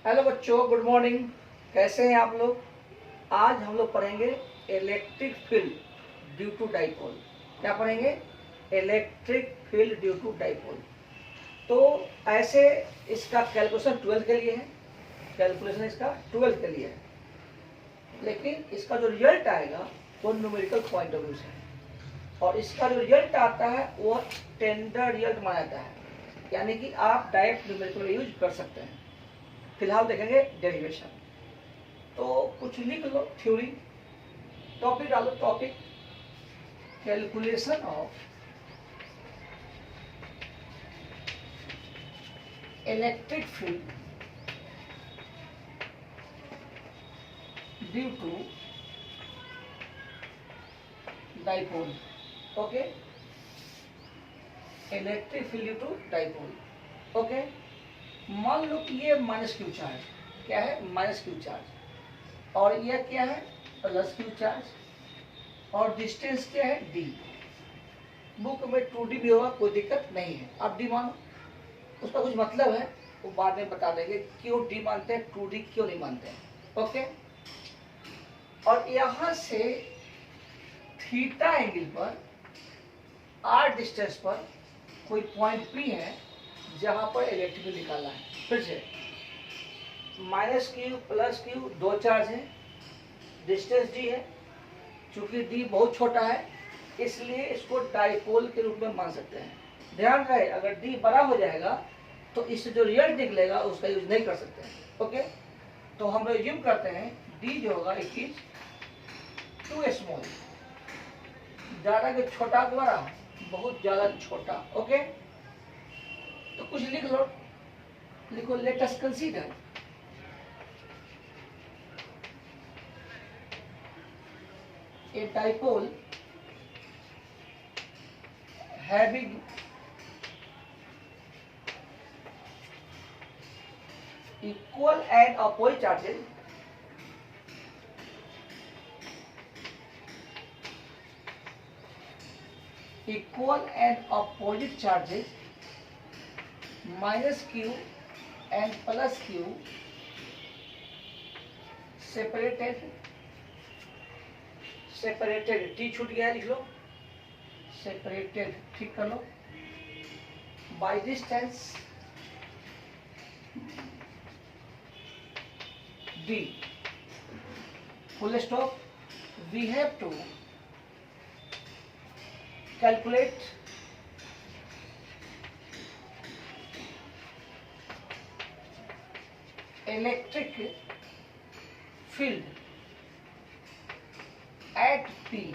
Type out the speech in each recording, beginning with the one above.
Hello बच्चों, good morning. कैसे हैं आप लोग? आज हम लोग पढ़ेंगे electric field due to dipole. क्या पढ़ेंगे? Electric field due to dipole. तो ऐसे इसका कैलकुलेशन 12 के लिए है, कैलकुलेशन इसका 12 के लिए है, लेकिन इसका जो रिजल्ट आएगा वो न्यूमेरिकल पॉइंट ऑफ व्यू से है। और इसका जो रिजल्ट आता है वो स्टैंडर्ड रिजल्ट माना जाता है, यानी कि आप डायरेक्ट न्यूमेरिकल यूज कर सकते हैं। फिलहाल देखेंगे डेरिवेशन। तो कुछ लिख लो थ्योरी, टॉपिक डालो। Topic calculation of electric field due to dipole. Okay, electric field due to dipole. Okay, मान लो कि ये माइनस क्यू चार्ज, क्या है? Minus Q charge. और यह क्या है? Plus Q charge. और डिस्टेंस क्या है? डी। बुक में 2D भी होगा, कोई दिक्कत नहीं है। आप डी मानो, उसका कुछ मतलब है, वो बाद में बता देंगे क्यों डी मानते हैं, 2D क्यों नहीं मानते हैं। ओके, और यहां से थीटा एंगल पर, आर डिस्टेंस पर कोई पॉइंट पी है जहां पर इलेक्ट्रिक फील्ड निकालना है। फिर से माइनस क्यू प्लस क्यू दो चार्ज है, डिस्टेंस डी है। चूंकि डी बहुत छोटा है इसलिए इसको डाइपोल के रूप में मान सकते हैं। ध्यान रहे, अगर डी बड़ा हो जाएगा तो इससे जो रिजल्ट निकलेगा उसका यूज नहीं कर सकते हैं। ओके, तो हम रिज्यूम करते हैं डी जो होगा इट इज टू स्मॉल, ज्यादा के छोटा के बड़ा, बहुत ज्यादा छोटा। ओके, तो कुछ लिख लो, लिखो let us consider a dipole having equal and opposite charges minus q and plus q separated t छूट गया, लिख लो separated, ठीक कर लो, by distance d, full stop. We have to calculate electric field at P।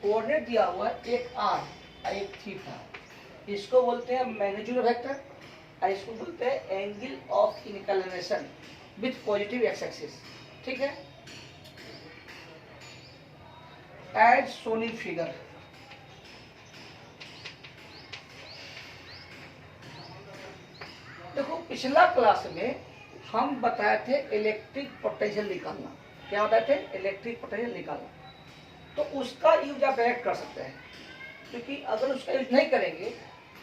Coordinate दिया हुआ है, एक are और एक थीटा। इसको बोलते हैं मैग्नीट्यूड वेक्टर और इसको बोलते हैं angle of inclination with positive x axis. ठीक है, एज शोन इन फिगर। देखो, पिछला क्लास में हम बताए थे इलेक्ट्रिक पोटेंशियल निकालना। क्या बताए थे? इलेक्ट्रिक पोटेंशियल निकालना। तो उसका यूज आप डायरेक्ट कर सकते हैं, क्योंकि अगर उसका यूज नहीं करेंगे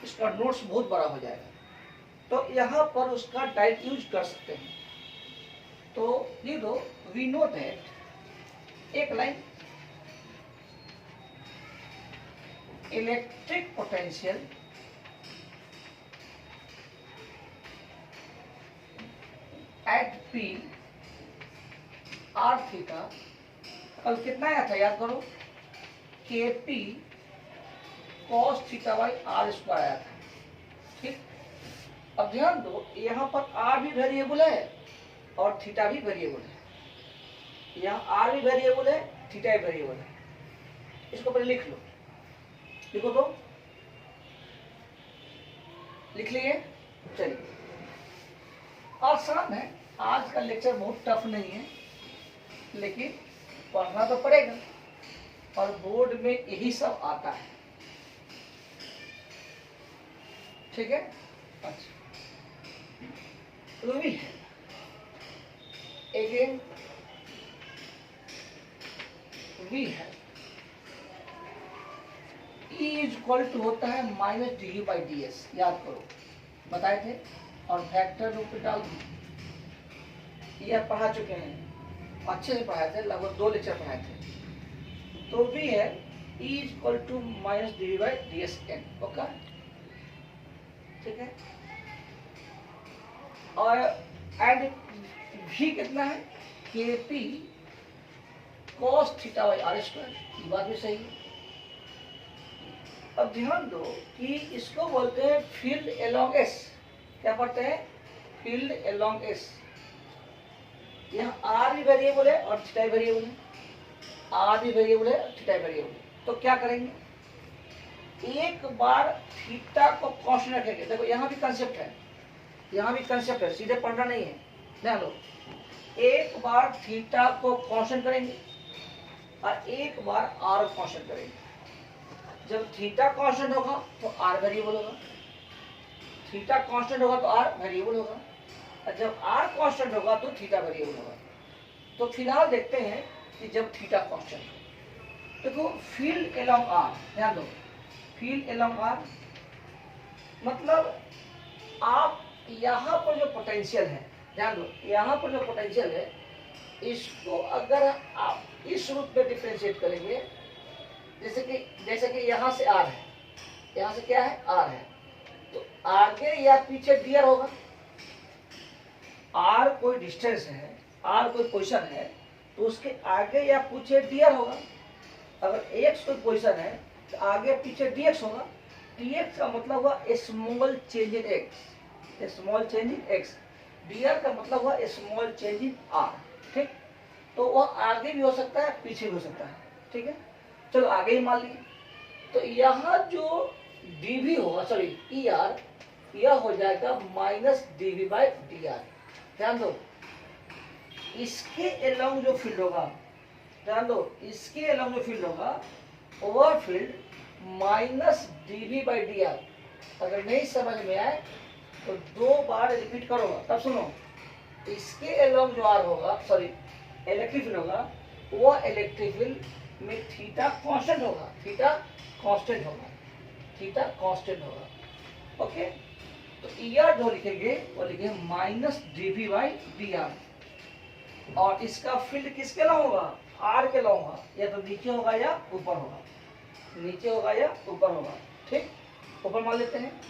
इसका नोट्स बहुत बड़ा हो जाएगा। तो यहाँ पर उसका डायरेक्ट यूज कर सकते हैं। तो लिख दो, वी नो दैट, एक line, electric potential at P R theta. कल कितना आया था याद करो? K P cos theta by R square आया था। ठीक, अब ध्यान दो, यहाँ पर आर भी वेरिएबल है और थीटा भी वेरिएबल है। यहाँ आर भी वेरिएबल है, थीटा भी वेरिएबल है। इसको पहले लिख लो, लिखो तो, लिख लिए? चलिए, आसान है। आज का लेक्चर बहुत टफ नहीं है, लेकिन पढ़ना तो पड़ेगा और बोर्ड में यही सब आता है। ठीक है, अच्छा, रूबी है अगेन, वी है E इज इक्वल टू होता है minus D you by D S, याद करो, बताए थे। और फैक्टर रूप में डाल दो, यह पढ़ा चुके हैं, अच्छे से पढ़ाए थे, लगभग 2 लेक्चर पढ़ाए थे। तो भी है E equal to minus D by D S N. Okay, ठीक है। और एंड भी कितना है, K P cos theta by R square. ये बात भी सही है। अब ध्यान दो कि इसको बोलते हैं फील्ड एलोंग एस। क्या पढ़ते हैं, फील्ड एलोंग एस। यहाँ आर भी वेरिएबल है और थीटा वेरिएबल है, आर भी वेरिएबल है, थीटा वेरिएबल है। तो क्या करेंगे, एक बार थीटा को कांस्टेंट रखेंगे। देखो यहाँ भी कंसेप्ट है, यहाँ भी कंसेप्ट है, सीधे पढ़ना नहीं है, ध्यान दो। एक बार थीटा को कांस्टेंट करेंगे और एक बार आर कांस्टेंट करेंगे। जब थीटा कांस्टेंट होगा तो आर वेरिएबल होगा, थीटा कांस्टेंट होगा तो आर वेरिएबल होगा, और जब आर कांस्टेंट होगा तो थीटा वेरिएबल होगा। तो फिलहाल देखते हैं कि जब थीटा कांस्टेंट हो, देखो फील्ड एलोंग आर, ध्यान दो, फील्ड एलोंग आर मतलब आप यहाँ पर जो पोटेंशियल है, ध्यान दो, यहाँ पर जो पोटेंशियल है, इसको अगर आप इस रूप में डिफरेंशिएट करेंगे, जैसे कि यहाँ से आर है, यहाँ से क्या है, आर है, तो आगे या पीछे डी होगा। आर कोई डिस्टेंस है, आर कोई पोजीशन है, तो उसके आगे या पीछे डी होगा। अगर एक्स कोई पोजीशन है तो आगे पीछे dx होगा। dx का मतलब हुआ small change in x, small change in x। dr का मतलब हुआ स्मॉल चेंज इन r। ठीक, तो वह आगे भी हो सकता है, पीछे भी हो सकता है। ठीक है, चलो आगे ही मान लिए। तो यहाँ जो dv होगा, सॉरी er, यह हो जाएगा माइनस dv बाई dr। ध्यान दो, इसके एलोंग जो फील्ड होगा, ध्यान दो, इसके एलोंग जो फील्ड होगा वह field minus dv by dr। अगर नहीं समझ में आए तो 2 बार रिपीट करूंगा, तब सुनो। इसके एलोंग जो आर होगा, सॉरी इलेक्ट्रिक फील्ड होगा, वो इलेक्ट्रिक फील्ड में थीटा कांस्टेंट होगा, थीटा कांस्टेंट होगा, थीटा कांस्टेंट होगा। ओके, तो er जो लिखेंगे वो लिखेंगे माइनस dv बाई dr। और इसका फील्ड किसके लॉन्ग होगा, आर के लॉन्ग होगा, या तो नीचे होगा या ऊपर होगा, नीचे होगा या ऊपर होगा। ठीक, ऊपर मान लेते हैं।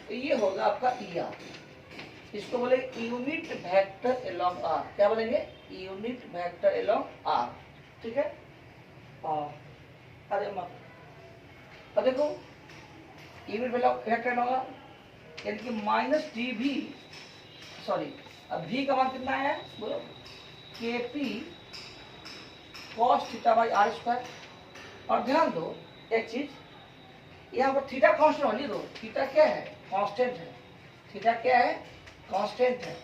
तो ये होगा आपका er, इसको बोलेंगे यूनिट वेक्टर एलोंग आर। क्या बोलेंगे, यूनिट वेक्टर एलोंग आर। ठीक है, और अरे मत, अब देखो यूनिट वेक्टर एलोंग आर यानी कि माइनस dv, सॉरी अब v का मान कितना है, बोलो, K P cos theta by R square. और ध्यान दो एक चीज, यहाँ पर थीटा कांस्टेंट होनी दो, थीटा क्या है, कांस्टेंट है, थीटा क्या है, कांस्टेंट है,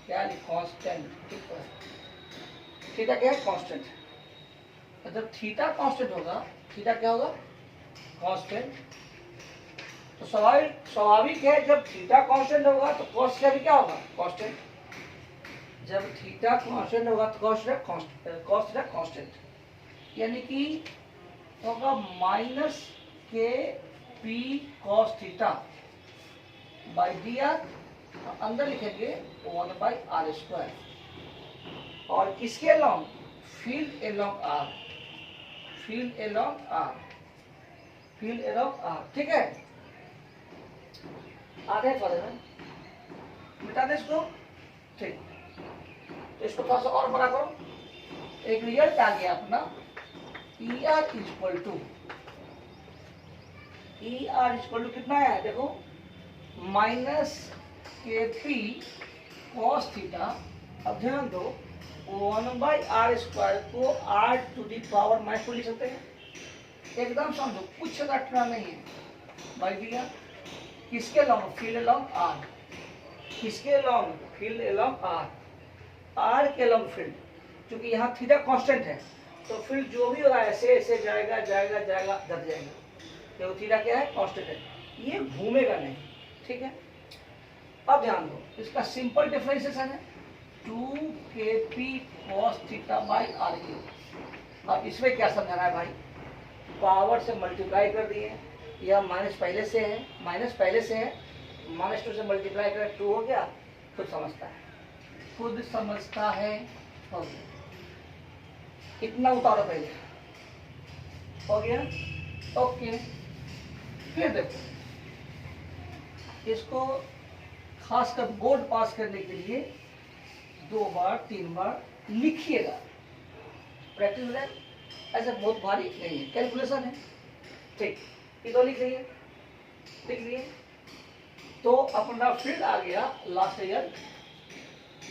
क्या है, कांस्टेंट। ठीक है, थीटा क्या है, कांस्टेंट है। जब थीटा कांस्टेंट होगा, थीटा क्या होगा, कांस्टेंट। तो स्वाभाविक है, जब थीटा कांस्टेंट होगा तो कॉस का भी क्या होगा, कांस्टेंट। जब थीटा कांस्टेंट होगा तो कॉस थीटा कांस्टेंट, यानी कि होगा minus K P cos theta by D R, अंदर लिखेंगे 1 बाई आर स्क्वायर। और किसके along, field along R, field along R, field along R. ठीक है, आगे थोड़ा मिटा दे इसको। ठीक, तो इसको थोड़ा सा और बड़ा करो। एक रिजल्ट आ गया अपना, ER equal to, ER equal to कितना है, देखो minus K P cos theta. अब ध्यान दो, 1 बाई आर स्क्वायर को r to the power minus 2 लिख सकते हैं। एकदम समझो, कुछ रटना नहीं है। बाई डी आर किसके लॉन्ग, फील्ड लॉन्ग आर, किसके long, field long R, R के लॉन्ग फील्ड। क्योंकि यहाँ थीटा कांस्टेंट है तो फील्ड जो भी होगा ऐसे ऐसे जाएगा जाएगा जाएगा जब जाएगा, क्योंकि थीटा क्या है, कांस्टेंट है, ये घूमेगा नहीं। ठीक है, अब ध्यान दो, इसका सिंपल डिफरेंशिएशन है 2 K P cos theta by R cube. अब इसमें क्या समझाना है भाई, पावर से मल्टीप्लाई कर दिए, यह माइनस पहले से है, माइनस पहले से है, -2 से मल्टीप्लाई कर 2 हो गया, खुद समझता है। खुद समझता है। हो गया, इतना उतारो पहले, हो गया। ओके, फिर देखो इसको खासकर बोर्ड पास करने के लिए 2 बार 3 बार लिखिएगा, प्रैक्टिस हो जाए। ऐसा बहुत भारी नहीं है, कैलकुलेशन है, ठीक। इसको लिख लीजिए, लिख लिए तो अपना फील्ड आ गया लास्ट ईयर।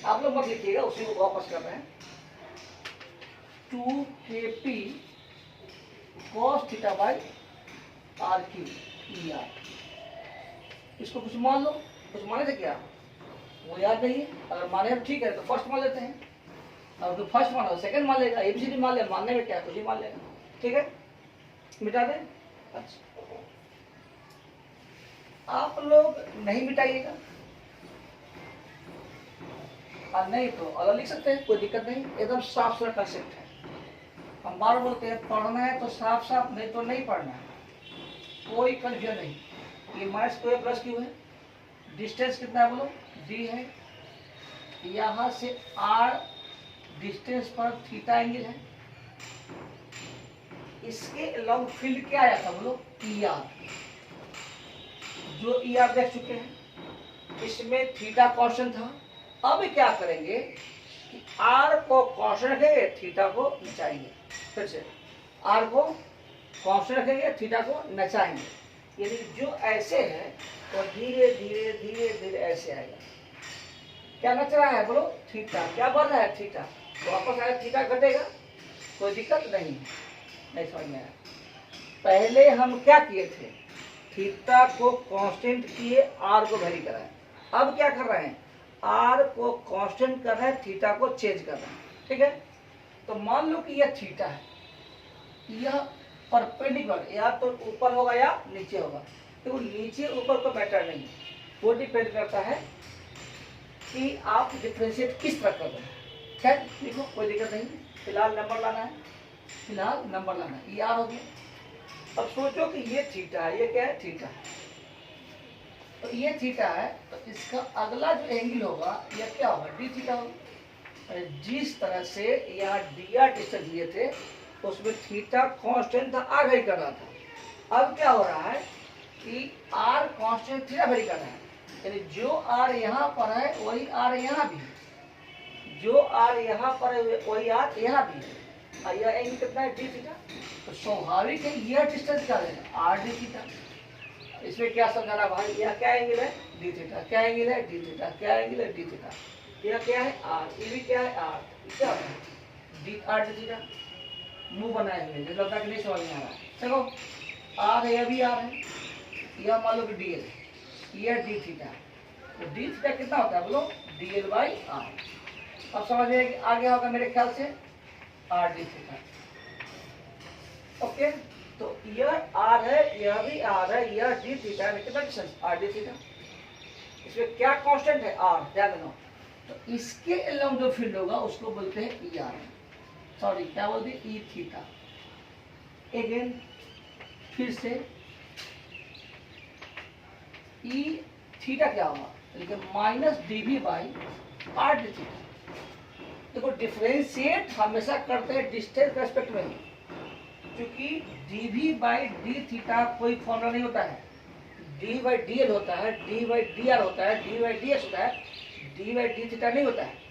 आप लोग मत लिखिएगा, उसी को वापस कर रहे हैं। 2kp cos theta by R Q E R. इसको कुछ मान लो, कुछ माने थे क्या वो याद नहीं है। अगर माने तो ठीक है, तो फर्स्ट मान लेते हैं। अगर तो फर्स्ट माना सेकंड मान लेगा, एबीसीडी मान ले, मानने में क्या कुछ ही मान लेगा, ठीक है। मिटा दें। अच्छा, आप लोग नहीं मिटाइएगा, और नहीं तो अलग लिख सकते हैं, कोई दिक्कत नहीं, एकदम साफ सुथरा कंसेप्ट है। हम बार बोलते हैं पढ़ना है तो साफ साफ, नहीं तो नहीं पढ़ना है, कोई कंफ्यूजन नहीं। ये माइनस क्यू है प्लस क्यू है, डिस्टेंस कितना है बोलो, डी है, यहाँ से आर डिस्टेंस पर थीटा एंगल है, इसके अलॉन्ग फील्ड क्या आया था बोलो, ई आर, जो ई आर देख चुके हैं। इसमें थीटा कांस्टेंट था। अब क्या करेंगे कि आर को कांस्टेंट रखेंगे, थीटा को नचाएंगे। फिर से आर को कांस्टेंट रखेंगे, थीटा को नचाएंगे। यानी जो ऐसे है तो धीरे धीरे धीरे धीरे ऐसे आएगा। क्या नच रहा है बोलो, थीटा। क्या बढ़ रहा है, थीटा। तो वापस आएगा, थीटा घटेगा, कोई दिक्कत नहीं है। नहीं समझ में आया। पहले हम क्या किए थे, थीटा को कांस्टेंट किए, आर को वेरी कराए। अब क्या कर रहे हैं, आर को कांस्टेंट कर रहे हैं, थीटा को चेंज कर रहे हैं, ठीक है। तो मान लो कि यह थीटा है, यह परपेंडिकुलर, या तो ऊपर होगा या नीचे होगा। तो नीचे ऊपर को मैटर नहीं, वो डिपेंड करता है कि आप डिफ्रेंशिएट किस तरह कर रहे हैं। खैर देखो, कोई दिक्कत नहीं, फिलहाल नंबर लाना है, फिलहाल नंबर लाना है। ये आर हो गया। अब सोचो कि ये थीटा है, ये क्या है, थीटा। तो ये थीटा है, तो इसका अगला जो एंगल होगा यह क्या होगा, डी थीटा होगा। जिस तरह से यहाँ डी आर डिस्टेंस लिए थे उसमें थीटा कांस्टेंट था, आर वेरी कर रहा था। अब क्या हो रहा है कि आर कांस्टेंट थीटा वेरी कर रहा है, यानी जो आर यहाँ पर है वही आर यहाँ भी है, जो आर यहाँ पर है वही आर यहाँ भी है। और यह एंगल कितना है, डी थीटा। तो स्वाभाविक है यह डिस्टेंस क्या है, आर डी थीटा। इसमें क्या समझाना भाई, यह क्या एंगल है, डी थीटा। क्या एंगल है, डी थीटा। क्या एंगल है, डी थीटा। यह क्या है, आर। ये भी क्या है, आर। क्या है, डी आर डी थीटा। मुंह बनाए हुए, जो लगता है कि नहीं समझ में आ रहा है। चलो, आर है, यह भी आर है, यह मान लो कि डी एल, यह डी थीटा। तो डी थीटा कितना होता है बोलो, डी एल बाई आर। अब समझ में आ गया होगा मेरे ख्याल से, आर डी थीटा। ओके, तो यह आर है, यह भी आर है, यह डी थीटा है, कितना डिस्टेंस, आर डी थीटा। इसमें क्या कांस्टेंट है, आर, ध्यान देना। तो इसके अलॉन्ग जो फील्ड होगा उसको बोलते हैं ई आर, सॉरी क्या बोलते हैं, ई थीटा। अगेन फिर से ई थीटा क्या होगा, लेकिन minus D V by R D theta. देखो डिफरेंशिएट हमेशा करते हैं डिस्टेंस के रेस्पेक्ट में, क्योंकि D V by D theta कोई फॉर्मूला नहीं होता है। डी बाई डी एल होता है, डी बाई डी आर होता है, डी बाई डी एस होता है, डी बाई डी थीटा नहीं होता है।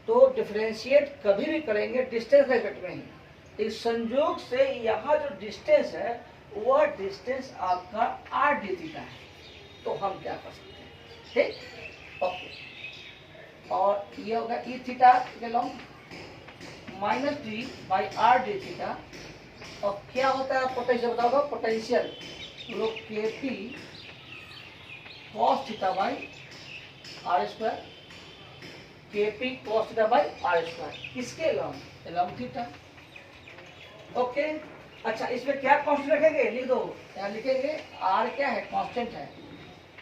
तो डिफरेंशिएट कभी भी करेंगे डिस्टेंस के रेस्पेक्ट में ही। इस संयोग से यहाँ जो डिस्टेंस है वह डिस्टेंस आपका आर डी थीटा है। तो हम क्या कर सकते हैं, ठीक, ओके। और ये होगा ई थीटा के along minus D by R D theta. और क्या होता है पोटेंशियल, बताओ, पोटेंशियल लोग K P cos theta by R square, K P cos theta by R square, किसके लॉन्ग, लॉन्ग थीटा। ओके, अच्छा इसमें क्या कांस्टेंट रखेंगे, लिख दो, यहाँ लिखेंगे आर क्या है, कांस्टेंट है।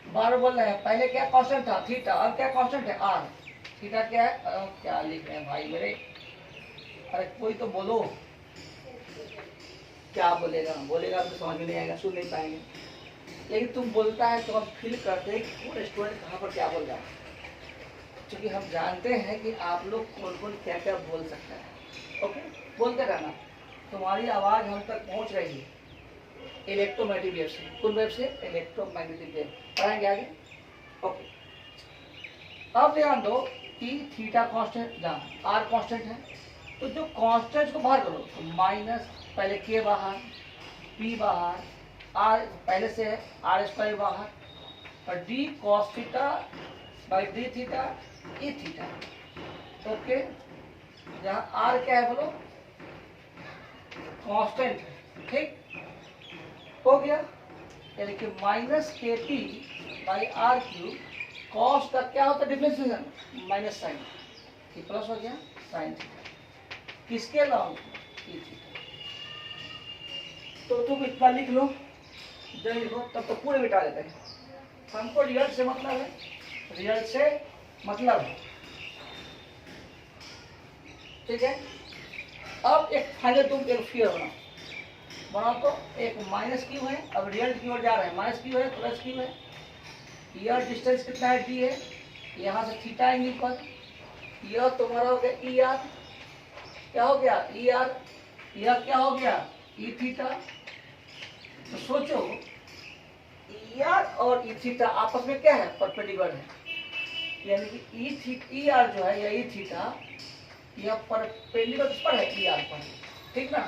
बार बोल रहे हैं, पहले क्या कांस्टेंट था, थीटा, अब क्या कांस्टेंट है, आर। थीटा क्या है, क्या लिख रहे हैं भाई मेरे, अरे कोई तो बोलो, क्या बोलेगा, बोलेगा तो समझ में नहीं आएगा, सुन नहीं पाएंगे। लेकिन तुम बोलता है तो हम फील करते हैं कि कौन स्टूडेंट कहाँ पर क्या बोल रहा है। क्योंकि हम जानते हैं कि आप लोग कौन कौन क्या क्या बोल सकते हैं। ओके, बोलते रहना, तुम्हारी आवाज़ हम तक पहुंच रही है इलेक्ट्रोमैग्नेटिक वेव से। कौन वेव से? Electromagnetic wave. पढ़ाएंगे आगे। ओके, अब ध्यान दो कि थीटा कांस्टेंट, जहाँ आर कांस्टेंट है, तो जो कांस्टेंट को बाहर करो तो माइनस, पहले के बाहर, पी बाहर, आर पहले से है, आर स्क्वायर बाहर, और D cos theta by D theta E theta. Okay, जहाँ आर क्या है बोलो? कांस्टेंट है। ठीक हो गया, यानी कि minus K P by R cube, cos का क्या होता है डिफरेंशिएशन? माइनस साइन, ये प्लस हो गया साइन थीटा, किसके लॉन्ग? E theta. तो तुम इतना लिख लो, जब लिखो तब तो पूरे मिटा देते हैं। हमको रिजल्ट से मतलब है, रिजल्ट से मतलब है। ठीक है, अब एक फाइनल तुम एक फिगर बना तो एक माइनस क्यू है, अब रिजल्ट की ओर जा रहे हैं, माइनस क्यू है प्लस क्यू है, यह डिस्टेंस कितना है? डी है, यहाँ से थीटा एंगल पर, यह तुम्हारा हो गया ई आर, क्या हो गया? ई आर, यह क्या हो गया? ई थीटा। तो सोचो ई आर और ई थीटा आपस में क्या है? परपेंडिकुलर है, यानी कि ई आर जो है या ई थीटा, यह परपेंडिकुलर पर है ई आर पर। ठीक ना?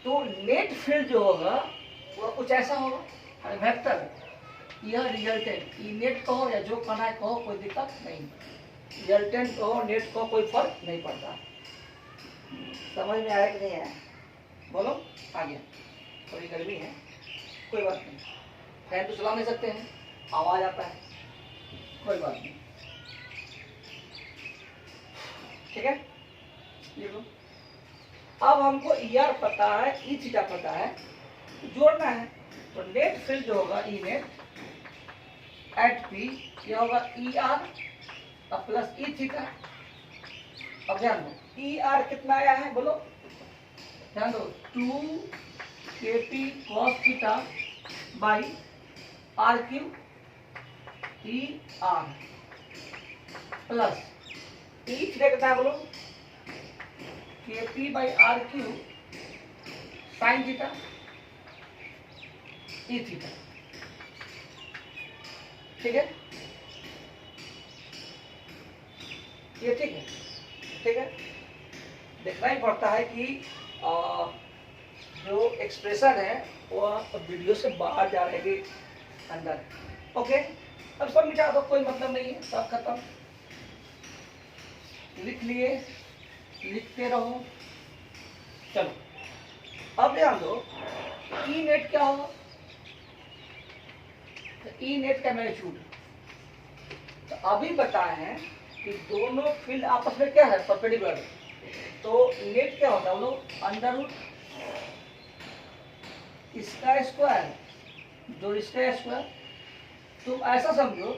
तो नेट फील्ड जो होगा वह कुछ ऐसा होगा, अरे वेक्टर, यह रिजल्टेंट, ई नेट कहो या जो कहना है कहो, कोई दिक्कत नहीं, रिजल्टेंट कहो नेट कहो, कोई फर्क नहीं पड़ता। समझ में आया कि नहीं आया? बोलो आगे। थोड़ी गर्मी है, कोई बात नहीं, फैन तो चला नहीं सकते हैं, आवाज आता है, कोई बात नहीं। ठीक है, देखो अब हमको ई आर पता है, ई थीटा पता है, जोड़ना है। तो नेट फील्ड जो होगा ई नेट एट पी, क्या होगा? ई आर प्लस ई थीटा। अब ध्यान दो, ई आर कितना आया है बोलो? ध्यान दो, 2 K P cos theta by R Q E R plus E theta कितना है बोलो? K P by R cube sine theta E theta. ठीक है, ये ठीक है। ठीक है, देखना ही पड़ता है कि जो एक्सप्रेशन है वह वीडियो से बाहर जा रहेगी अंदर। ओके, अब सब मिटा दो, कोई मतलब नहीं है, सब खत्म। लिख लिए, लिखते रहो। चलो अब ध्यान दो, ई नेट क्या होगा? तो ई नेट का मैग्नीट्यूड, तो अभी बताए हैं कि दोनों फील्ड आपस में क्या है? परपेंडिकुलर। तो नेट क्या होता है बोलो? अंडर रूट इसका स्क्वायर जो इसका स्क्वायर। तुम ऐसा समझो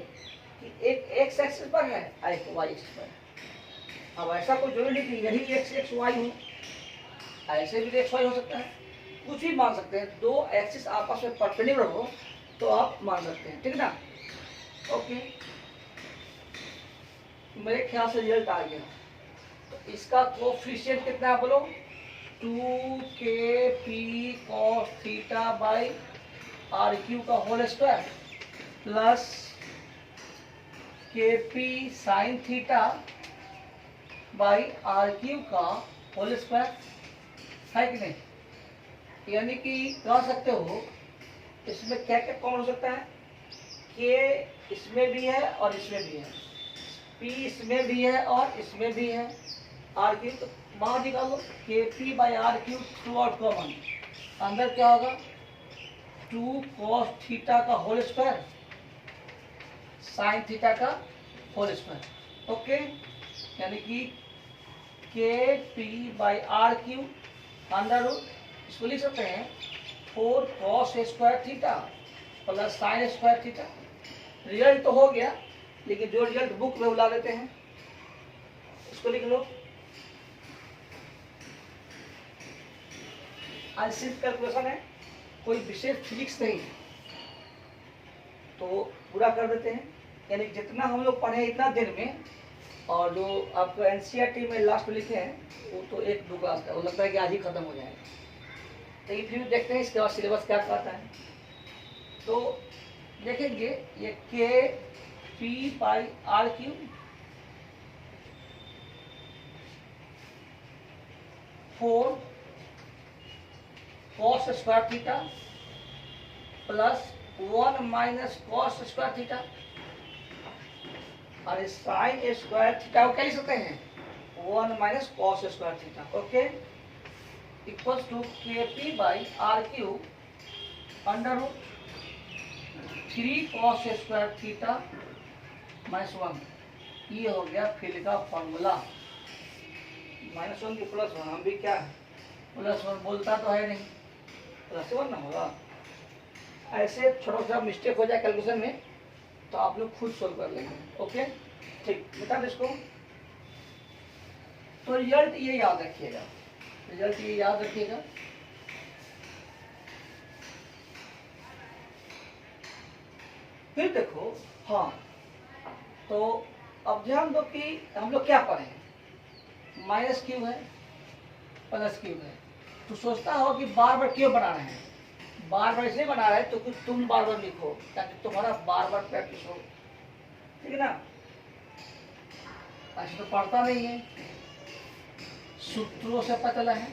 कि एक एक्स एक्सिस पर है, एक वाई एक्सिस पर है। अब ऐसा कोई जरूरी नहीं कि यही एक्स एक्स वाई हो, ऐसे भी एक्स वाई हो सकता है, कुछ भी मान सकते हैं। दो एक्सिस आपस में परपेंडिकुलर हो तो आप मान सकते हैं। ठीक ना? ओके, मेरे ख्याल से रिजल्ट आ गया। तो इसका कोफिशिएंट कितना है बोलो? 2 K P cos theta by R cube का whole square plus K P sine theta by R cube का होल स्क्वायर, है कि नहीं? यानी कि कह सकते हो इसमें क्या क्या कॉमन हो सकता है? के इसमें भी है और इसमें भी है, पी इसमें भी है और इसमें भी है, आर क्यू तो बाहर निकालो, K P by R cube through out common, अंदर क्या होगा? 2 कॉस थीटा का होल स्क्वायर साइन थीटा का होल स्क्वायर। ओके, यानी कि K P by R Q under root, इसको लिख सकते हैं 4 cos square theta plus sine square theta. Result तो हो गया, लेकिन जो रिजल्ट बुक में बुला लेते हैं इसको लिख लो। आज सिर्फ कैलकुलेशन है, कोई विशेष फिजिक्स नहीं है, तो पूरा कर देते हैं। यानी जितना हम लोग पढ़े इतना दिन में, और जो आपको एनसीईआरटी में लास्ट में लिखे हैं वो तो 1-2 क्लास का, वो लगता है कि आज ही खत्म हो जाएगा। तो ये फिर देखते हैं इसके बाद सिलेबस क्या कहता है। तो देखेंगे ये K P by R Q 4 cos square theta plus 1 minus cos square theta, और साइन स्क्वायर थीटा को क्या लिख सकते हैं 1 minus cos square theta, okay, equals to K P by R Q under root 3 cos square theta minus 1। ये हो गया फिर का फॉर्मूला। -1 की +1, हम भी क्या +1 बोलता तो है नहीं, +1 ना होगा। ऐसे छोटा छोटा मिस्टेक हो जाए कैलकुलेशन में तो आप लोग खुद सोल्व कर लेंगे, ओके, ठीक, बता दो इसको। तो रिजल्ट ये याद रखिएगा, रिजल्ट ये याद रखिएगा। फिर देखो, हाँ, तो अब ध्यान दो कि हम लोग क्या पढ़े हैं, माइनस क्यू है प्लस क्यू है। तो सोचता हो कि बार बार क्यों बना रहे हैं, बार बार इसलिए बना रहे हैं तो कुछ तुम बार बार लिखो ताकि तुम्हारा बार बार प्रैक्टिस हो, ठीक है ना। ऐसे तो पढ़ता नहीं है, सूत्रों से पता चला है,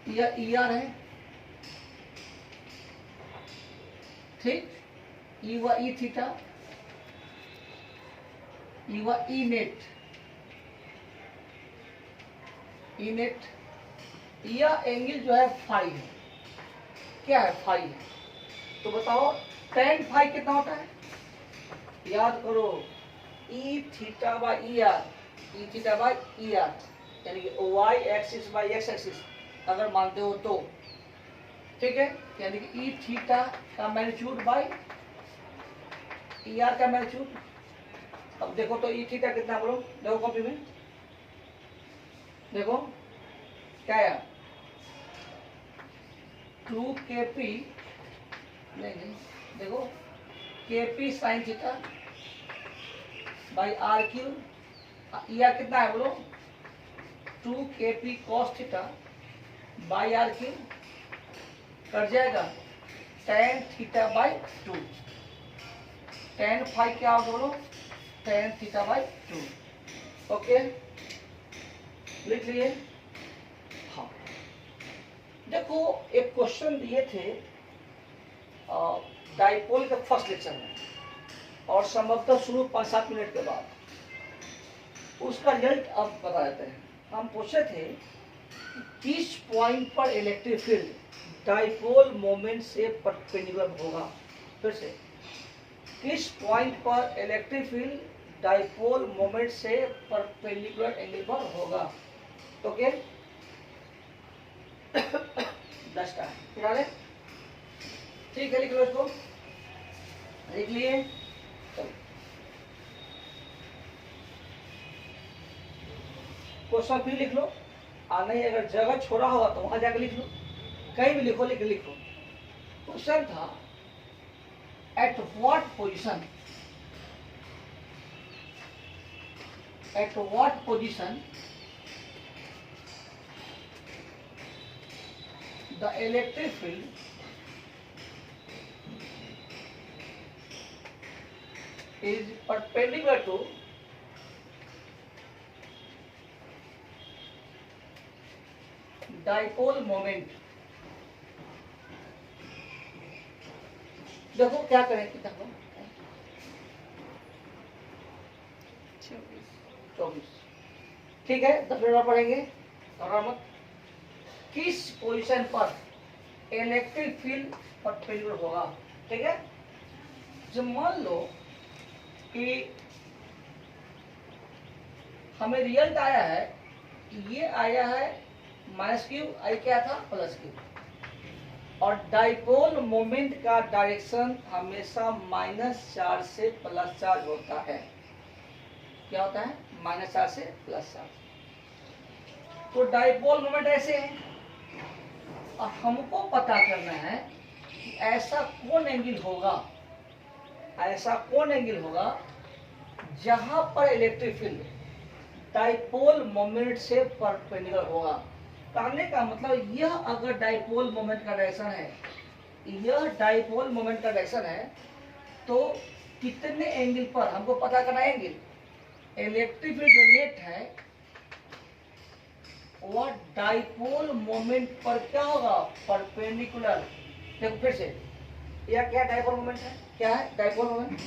यह ER है, ठीक, ई व ई थीटा, ई व ई नेट, ई नेट, यह एंगल जो है फाई है, क्या है फाई है। तो बताओ tan फाई कितना होता है, याद करो E theta by E R, E theta by E R, यानी कि Y axis by X axis अगर मानते हो तो, ठीक है, यानी कि ई थीटा का मैग्नीट्यूड बाई ई आर का मैग्नीट्यूड। अब देखो तो ई थीटा कितना बोलो, देखो कॉपी में देखो क्या है 2 KP, नहीं देखो KP sine theta by R cube, ER कितना है बोलो 2 KP cos theta by R cube, cut जाएगा tan theta by 2, tan phi क्या होगा बोलो tan थीटा बाई 2, ओके, लिख लिए। हाँ, देखो एक क्वेश्चन दिए थे डाइपोल के फर्स्ट लेक्चर में, और संभवतः शुरू 5-7 मिनट के बाद, उसका रिजल्ट अब बता देते हैं। हम पूछे थे कि किस पॉइंट पर इलेक्ट्रिक फील्ड डाइपोल मोमेंट से परपेंडिकुलर होगा। फिर से, किस पॉइंट पर इलेक्ट्रिक फील्ड डाइपोल मोमेंट से परपेंडिकुलर एंगल पर होगा, ओके। 10 टाइम फिर ले, ठीक है, लिख लो इसको, लिख लिए। क्वेश्चन फिर लिख लो, और नहीं अगर जगह छोड़ा होगा तो वहां जाकर लिख लो, कहीं भी लिखो, लिखो। क्वेश्चन था at what position, at what position the electric field is perpendicular to dipole moment। देखो क्या करें, देखो 24, ठीक है, 10 मिनट पढ़ेंगे, मत। किस पोजीशन पर इलेक्ट्रिक फील्ड परपेंडिकुलर होगा, ठीक है। जब मान लो कि हमें रिजल्ट आया है, ये आया है -q, आई क्या था +q, और डाइपोल मोमेंट का डायरेक्शन हमेशा -4 से +4 होता है। क्या होता है, -4 से +4। तो डाइपोल मोमेंट ऐसे है, और हमको पता करना है कि ऐसा कौन एंगल होगा, ऐसा कौन एंगल होगा जहां पर इलेक्ट्रिक फील्ड डाइपोल मोमेंट से परपेंडिकुलर होगा। कहने का मतलब यह अगर डाइपोल मोमेंट का डायरेक्शन है, यह डाइपोल मोमेंट का डायरेक्शन है, तो कितने एंगल पर हमको पता करना है एंगल। इलेक्ट्रिक फील्ड जो नेट है वह डाइपोल मोमेंट पर क्या होगा, परपेंडिकुलर। देखो फिर से, यह क्या डाइपोल मोमेंट है, क्या है डाइपोल मोमेंट।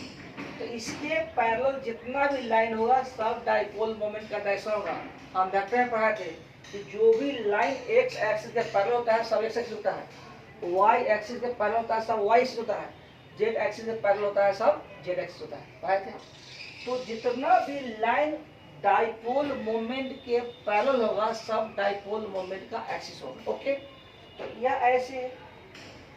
तो इसके पैरेलल जितना भी लाइन होगा सब डाइपोल मोमेंट का डायरेक्शन होगा। हम वेक्टर में पढ़ा थे कि जो भी लाइन एक्स एक्सिस के पैरेलल होता है सब एक्स एक्सिस होता है, वाई एक्सिस के पैरेलल होता है सब वाई एक्सिस होता है, जेड एक्सिस के पैरेलल होता है सब जेड एक्सिस होता है, पढ़ाए थे। तो जितना भी लाइन डाइपोल मोमेंट के पैरेलल होगा सब डाइपोल मोमेंट का एक्सिस होगा। ओके, तो यह ऐसे,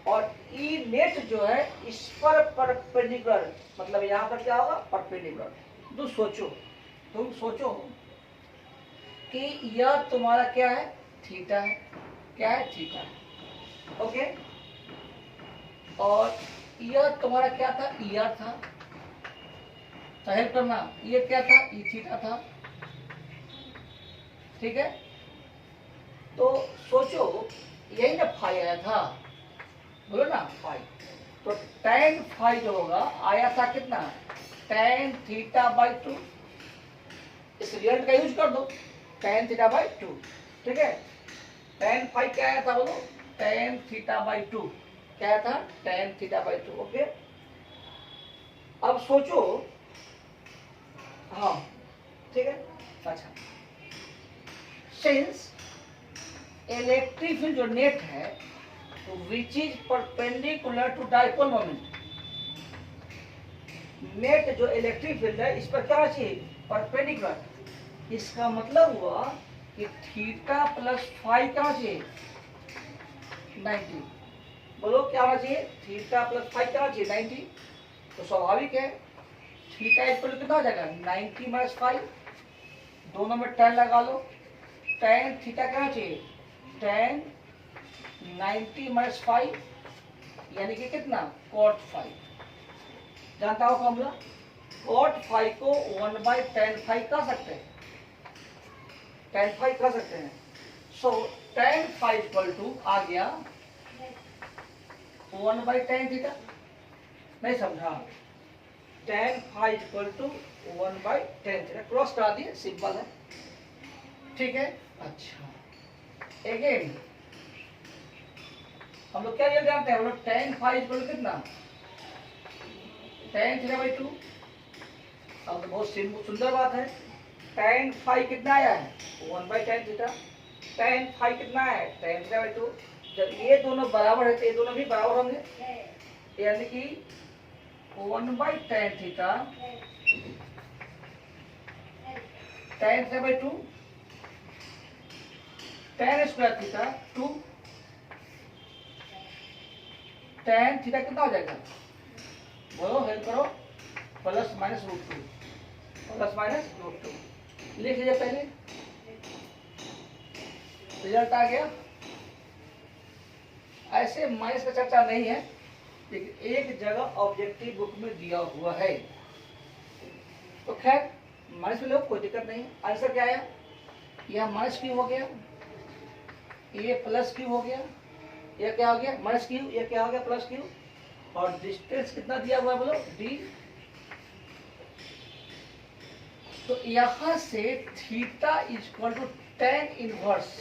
और ई नेट जो है इस पर परपेंडिकुलर, मतलब यहाँ पर क्या होगा, परपेंडिकुलर। तो सोचो, तुम सोचो कि यह तुम्हारा क्या है, थीटा है, क्या है, थीटा है। ओके, और यह तुम्हारा क्या था, ई आर था, तो हेल्प करना, ये क्या था, ई थीटा था, ठीक है। तो सोचो यही ना फाई आया था, बोलो ना फाई। तो tan फाई जो होगा आया था कितना, tan थीटा बाई 2। इस रिजल्ट का यूज कर दो, tan थीटा बाई 2, ठीक है। tan फाई क्या आया था बोलो, tan थीटा बाई 2, क्या आया था, tan थीटा बाई 2। ओके, अब सोचो, हाँ ठीक है, अच्छा, सिंस इलेक्ट्रिक फील्ड जो नेट है तो which is perpendicular to dipole moment. Net जो इलेक्ट्रिक फील्ड है इस पर क्या होना चाहिए, परपेंडिकुलर। इसका मतलब हुआ कि थीटा प्लस फाई क्या होना चाहिए, 90। बोलो क्या होना चाहिए, थीटा प्लस फाई क्या होना चाहिए, 90। तो स्वाभाविक है थीटा इक्वल कितना हो जाएगा, 90 माइनस फाइव, दोनों में tan लगा लो, tan थीटा क्या होना चाहिए, tan 90 माइनस 5 यानी कि कितना, cot 5। जानता हो फॉर्मूला, cot 5 को 1/tan 5 कर सकते हैं, tan 5 कर सकते हैं। सो tan 5 इक्वल टू आ गया 1/tan थीटा। नहीं समझा, tan 5 equal to 1/tan theta, cross करा दिए, सिंपल है, ठीक है। अच्छा, अगेन हम लोग क्या रिजल्ट जानते हैं, हम लोग tan फाई इक्वल कितना, tan थीटा बाई 2। अब तो बहुत सुंदर बात है, tan फाई कितना आया है, 1/tan थीटा। tan फाई कितना है, tan थीटा बाई 2। जब ये दोनों बराबर है तो ये दोनों भी बराबर होंगे, यानी कि 1/tan theta tan theta by 2, tan square theta 2, tan theta कितना हो जाएगा, बोलो हेल्प करो, plus minus root 2, plus minus root 2 लिख लीजिए पहले, रिजल्ट आ गया। ऐसे माइनस का चर्चा नहीं है, लेकिन एक जगह ऑब्जेक्टिव बुक में दिया हुआ है, तो खैर माइनस में लो, कोई दिक्कत नहीं। आंसर क्या आया, यह माइनस क्यू हो गया, ये प्लस क्यू हो गया, यह क्या हो गया माइनस क्यू, यह क्या हो गया प्लस क्यू, और डिस्टेंस कितना दिया हुआ है बोलो, डी। तो यहां से theta equal to tan inverse,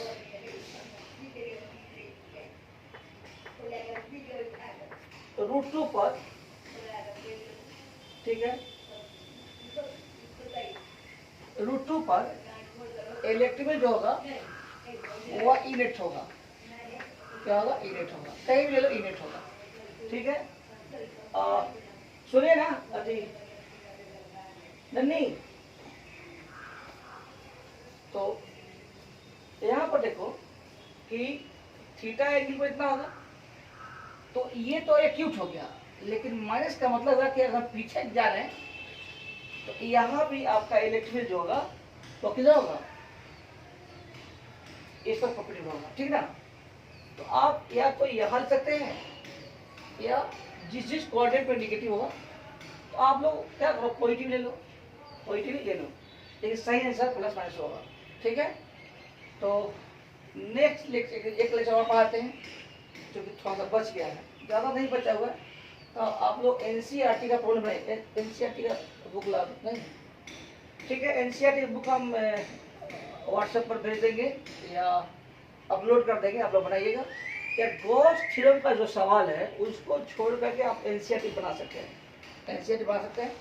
root 2 पर, ठीक है, रूट 2 पर इलेक्ट्रिकल जो होगा वह ई नेट होगा, क्या होगा, ई नेट होगा, कहीं भी ले लो ई नेट होगा, ठीक है। सुनिए ना अजी नन्नी, तो यहाँ पर देखो कि थीटा एंगल पर इतना होगा, तो ये तो एक्यूट हो गया, लेकिन माइनस का मतलब है कि अगर पीछे जा रहे हैं तो यहाँ भी आपका इलेक्ट्रिक जो होगा वो किधर होगा, इस पर परपेंडिकुलर होगा, ठीक ना। तो आप या तो यह लिख सकते हैं, या जिस कोऑर्डिनेट पे नेगेटिव होगा तो आप लोग क्या करो, पॉजिटिव ले लो, पॉजिटिव ले लो, लेकिन सही आंसर प्लस माइनस होगा। ठीक है, तो नेक्स्ट लेक्चर एक लेक्चर और पढ़ाते हैं जो कि थोड़ा सा बच गया है, ज़्यादा नहीं बचा हुआ है। तो आप लोग एनसीईआरटी का प्रॉब्लम है, एनसीईआरटी का बुक ला नहीं, ठीक है। एनसीईआरटी बुक हम व्हाट्सएप पर भेज देंगे या अपलोड कर देंगे, आप लोग बनाइएगा। या गॉस थ्योरम का जो सवाल है उसको छोड़ करके आप एनसीईआरटी बना सकते हैं, एनसीईआरटी बना सकते हैं।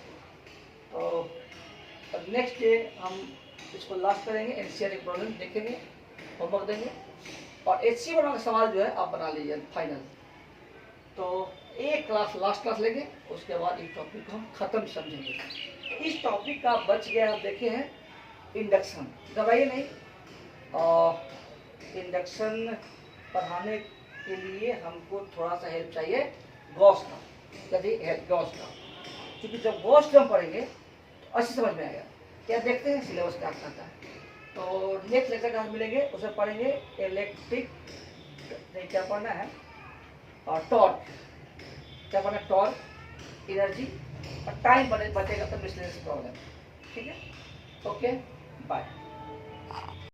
तो नेक्स्ट डे हम इसको लास्ट करेंगे, एनसीईआरटी प्रॉब्लम देखेंगे, होमवर्क देंगे, और एचसी बना का सवाल जो है आप बना लीजिए फाइनल। तो एक क्लास लास्ट क्लास लेंगे, उसके बाद इस टॉपिक को हम खत्म समझेंगे। इस टॉपिक का बच गया आप देखे हैं इंडक्शन, घबराइए नहीं। और इंडक्शन पढ़ाने के लिए हमको थोड़ा सा हेल्प चाहिए गॉस का, यदि गॉस का, क्योंकि जब गॉस हम पढ़ेंगे तो अच्छी समझ में आएगा। क्या देखते हैं सिलेबस क्या कहता है। तो नेक्स्ट लेक्चर का हम मिलेंगे, उसमें पढ़ेंगे इलेक्ट्रिक, क्या पढ़ना है, और टॉर्क, क्या पढ़ना है, टॉर्क, एनर्जी, और टाइम बचेगा तो मिसलेनियस प्रॉब्लम। ठीक है, ओके, बाय।